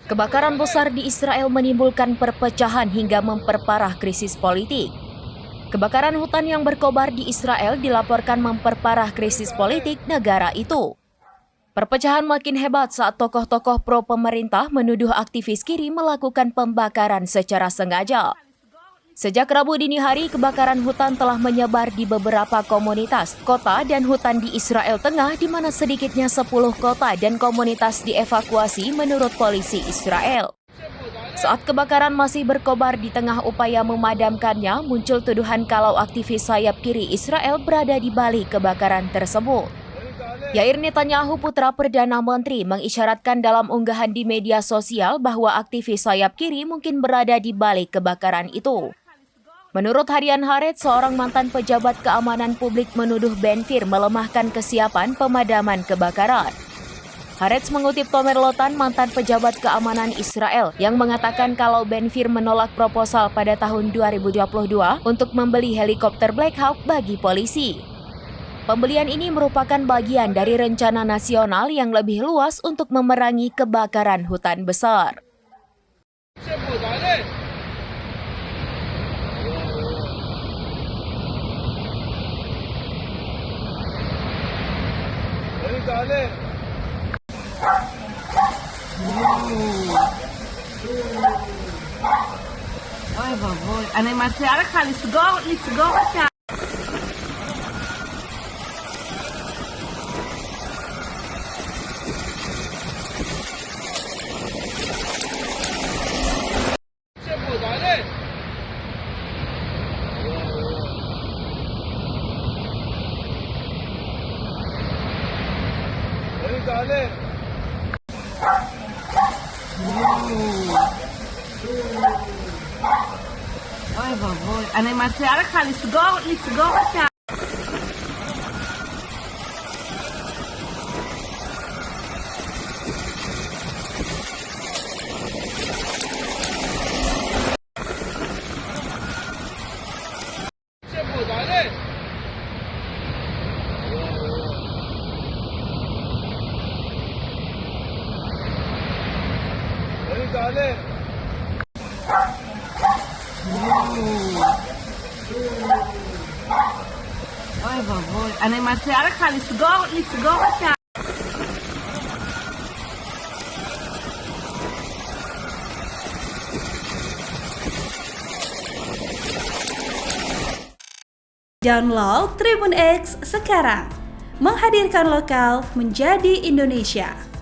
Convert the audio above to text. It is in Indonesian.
Kebakaran besar di Israel menimbulkan perpecahan hingga memperparah krisis politik. Kebakaran hutan yang berkobar di Israel dilaporkan memperparah krisis politik negara itu. Perpecahan makin hebat saat tokoh-tokoh pro pemerintah menuduh aktivis kiri melakukan pembakaran secara sengaja. Sejak Rabu dini hari, kebakaran hutan telah menyebar di beberapa komunitas, kota, dan hutan di Israel Tengah, di mana sedikitnya 10 kota dan komunitas dievakuasi menurut polisi Israel. Saat kebakaran masih berkobar di tengah upaya memadamkannya, muncul tuduhan kalau aktivis sayap kiri Israel berada di balik kebakaran tersebut. Yair Netanyahu, putra Perdana Menteri, mengisyaratkan dalam unggahan di media sosial bahwa aktivis sayap kiri mungkin berada di balik kebakaran itu. Menurut harian Haaretz, seorang mantan pejabat keamanan publik menuduh Ben Gvir melemahkan kesiapan pemadaman kebakaran. Haaretz mengutip Tomer Lotan, mantan pejabat keamanan Israel, yang mengatakan kalau Ben Gvir menolak proposal pada tahun 2022 untuk membeli helikopter Black Hawk bagi polisi. Pembelian ini merupakan bagian dari rencana nasional yang lebih luas untuk memerangi kebakaran hutan besar. אוי ואבוי, אני מציעה לך לסגור את ה... אוי ואבוי, אני מציעה לך לסגור את ה... אוי ואבוי, אני מציעה לך לסגור את ה... Download Tribun X sekarang, menghadirkan lokal menjadi Indonesia.